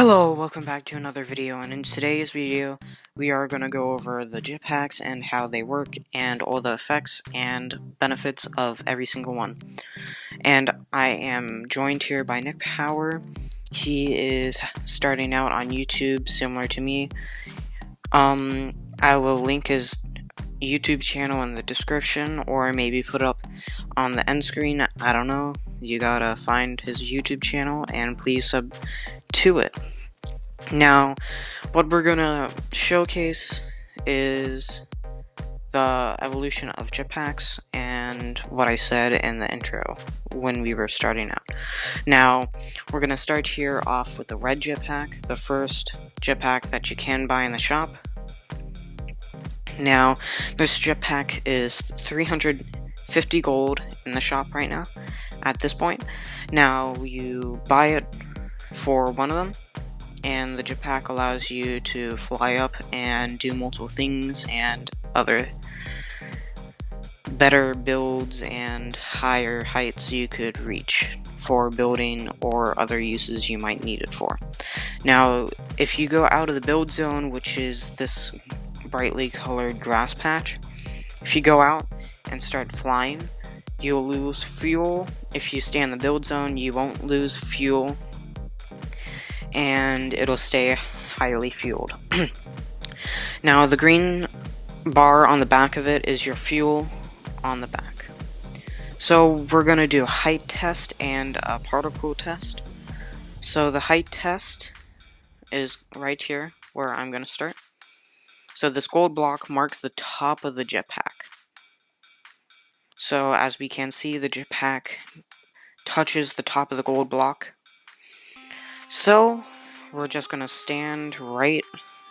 Hello, welcome back to another video, and in today's video, we are going to go over the jetpacks and how they work, and all the effects and benefits of every single one. And I am joined here by Nick Power. He is starting out on YouTube, similar to me. I will link his YouTube channel in the description, or maybe put up on the end screen. I don't know. You gotta find his YouTube channel, and please sub to it. Now, what we're gonna showcase is the evolution of jetpacks and what I said in the intro when we were starting out. Now, we're gonna start here off with the red jetpack, the first jetpack that you can buy in the shop. Now, this jetpack is 350 gold in the shop right now, at this point. Now, you buy it for one of them, and the jetpack allows you to fly up and do multiple things and other better builds and higher heights you could reach for building or other uses you might need it for. Now, if you go out of the build zone, which is this brightly colored grass patch, if you go out and start flying, you'll lose fuel. If you stay in the build zone, you won't lose fuel, and it'll stay highly fueled. Now, the green bar on the back of it is your fuel on the back. So we're going to do a height test and a particle test. So the height test is right here where I'm going to start. So this gold block marks the top of the jetpack. So as we can see, the jetpack touches the top of the gold block. So we're just going to stand right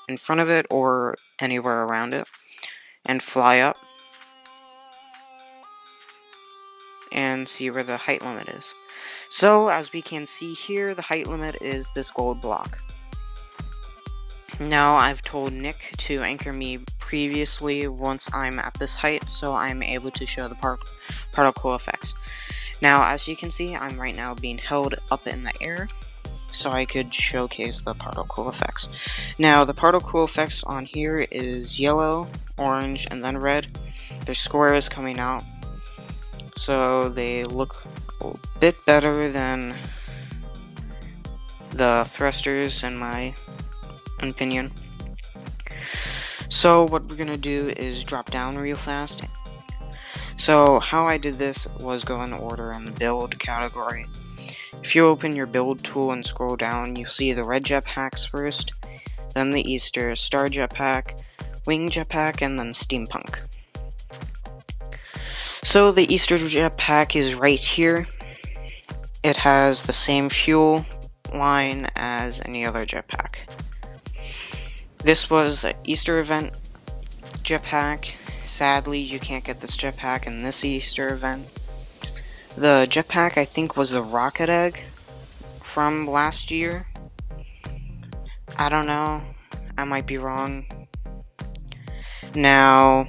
in front of it or anywhere around it and fly up and see where the height limit is. So as we can see here, the height limit is this gold block. Now, I've told Nick to anchor me previously once I'm at this height, so I'm able to show the particle effects. Now, as you can see, I'm right now being held up in the air, so I could showcase the particle effects. Now, the particle effects on here is yellow, orange, and then red. There's squares coming out, so they look a bit better than the thrusters in my opinion. So what we're gonna do is drop down real fast. So how I did this was go in order in the build category. If you open your build tool and scroll down, you'll see the red jetpacks first, then the Easter, Star Jetpack, Wing Jetpack, and then Steampunk. So the Easter Jetpack is right here. It has the same fuel line as any other jetpack. This was an Easter event jetpack. Sadly, you can't get this jetpack in this Easter event. The jetpack, I think, was the rocket egg from last year. I don't know. I might be wrong. Now,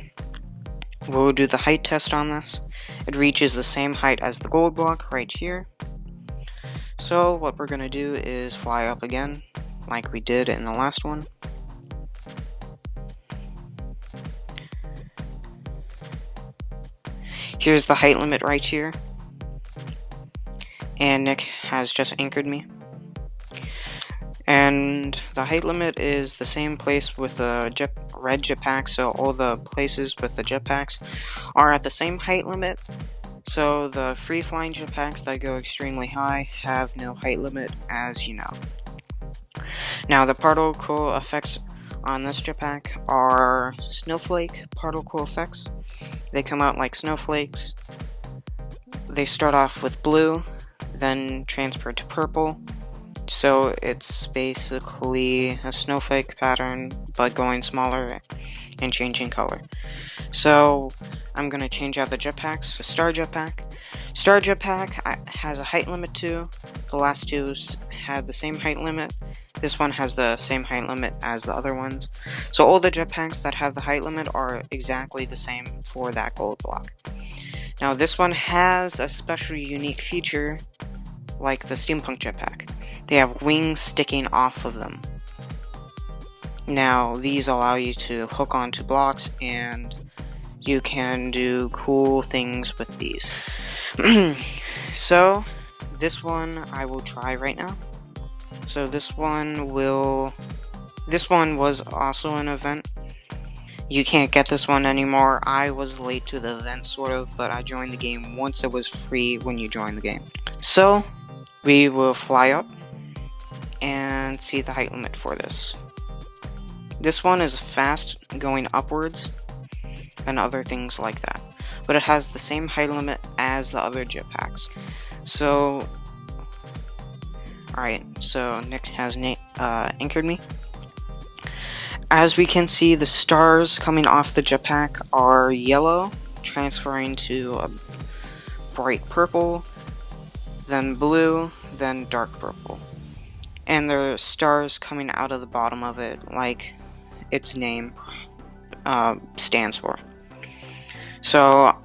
we'll do the height test on this. It reaches the same height as the gold block right here. So what we're going to do is fly up again, like we did in the last one. Here's the height limit right here. And Nick has just anchored me. And the height limit is the same place with the red jetpack, so all the places with the jetpacks are at the same height limit. So the free-flying jetpacks that go extremely high have no height limit, as you know. Now, the particle effects on this jetpack are snowflake particle effects. They come out like snowflakes. They start off with blue, then transfer to purple. So it's basically a snowflake pattern, but going smaller and changing color. So I'm going to change out the jetpacks. The Star Jetpack. Star Jetpack has a height limit too. The last two had the same height limit. This one has the same height limit as the other ones. So all the jetpacks that have the height limit are exactly the same for that gold block. Now this one has a special unique feature like the Steampunk Jetpack. They have wings sticking off of them. Now, these allow you to hook onto blocks, and you can do cool things with these. So, this one I will try right now. So this one was also an event. You can't get this one anymore. I was late to the event, sort of, but I joined the game once it was free when you join the game. So, we will fly up and see the height limit for this. This one is fast, going upwards, and other things like that. But it has the same height limit as the other jetpacks. So, alright, so Nick has anchored me. As we can see, the stars coming off the jetpack are yellow, transferring to a bright purple, then blue, then dark purple. And there are stars coming out of the bottom of it, like its name stands for. So,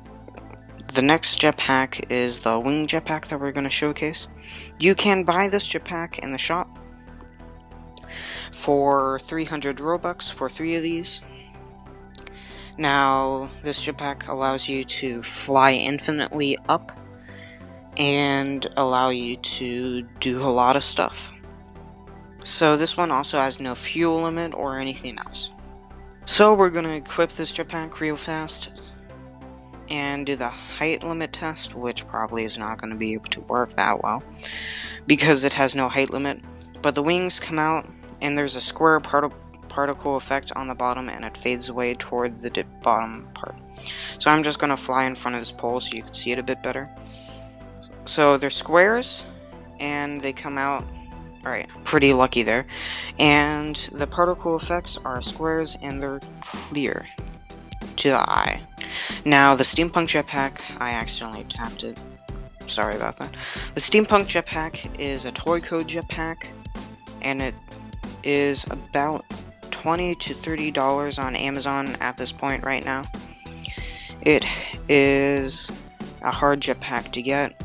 the next jetpack is the wing jetpack that we're going to showcase. You can buy this jetpack in the shop for 300 Robux for 3 of these. Now, this jetpack allows you to fly infinitely up and allow you to do a lot of stuff. So this one also has no fuel limit or anything else. So we're going to equip this jetpack real fast and do the height limit test, which probably is not going to be able to work that well because it has no height limit. But the wings come out and there's a square particle effect on the bottom, and it fades away toward the bottom part. So I'm just going to fly in front of this pole so you can see it a bit better. So they're squares and they come out. Alright, pretty lucky there. And the particle effects are squares and they're clear to the eye. Now, the Steampunk Jetpack, I accidentally tapped it. Sorry about that. The Steampunk Jetpack is a toy code jetpack, and it is about $20 to $30 on Amazon at this point right now. It is a hard jetpack to get,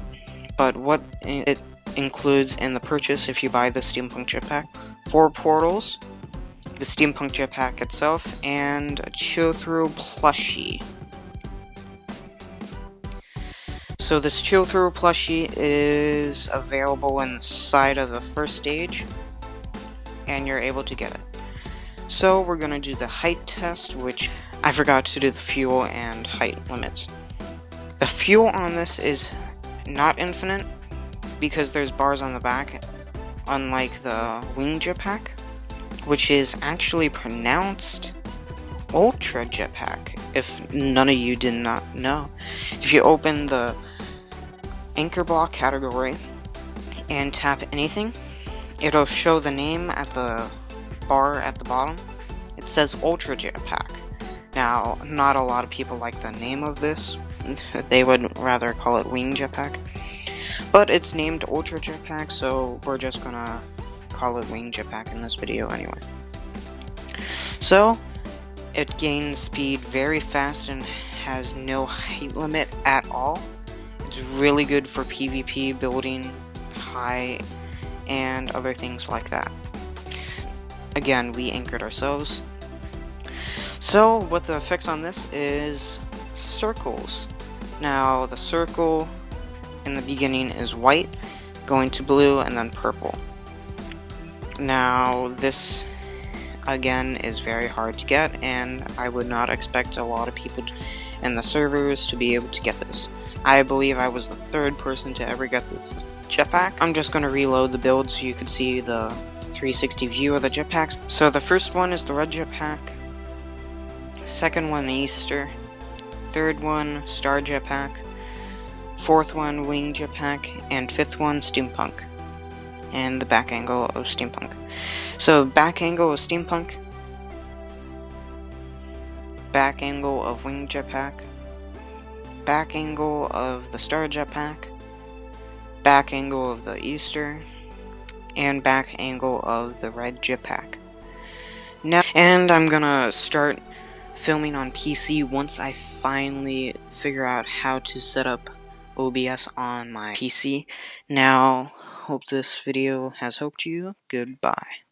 but what it includes in the purchase if you buy the Steampunk Jetpack: 4 portals, the Steampunk Jetpack itself, and a chill-through plushie. So this chill-through plushie is available inside of the first stage, and you're able to get it. So we're going to do the height test, which I forgot to do the fuel and height limits. The fuel on this is not infinite, because there's bars on the back, unlike the wing jetpack, which is actually pronounced Ultra Jetpack, if none of you did not know. If you open the anchor block category and tap anything, it'll show the name at the bar at the bottom. It says Ultra Jetpack. Now, not a lot of people like the name of this. They would rather call it Wing Jetpack. But it's named Ultra Jetpack, so we're just gonna call it Wing Jetpack in this video anyway. So, it gains speed very fast and has no height limit at all. It's really good for PvP, building high, and other things like that. Again, we anchored ourselves. So, what the effects on this is circles. Now, the circle in the beginning is white, going to blue, and then purple. Now, this again is very hard to get, and I would not expect a lot of people in the servers to be able to get this. I believe I was the 3rd person to ever get this jetpack. I'm just going to reload the build so you can see the 360 view of the jetpacks. So the first one is the red jetpack, second one Easter, third one Star Jetpack, 4th one Wing Jetpack, and 5th one Steampunk. And the back angle of Steampunk. So back angle of Steampunk, back angle of Wing Jetpack, back angle of the Star Jetpack, back angle of the Easter, and back angle of the red jetpack. Now, and I'm gonna start filming on PC once I finally figure out how to set up OBS on my PC. Now, Hope this video has helped you. Goodbye.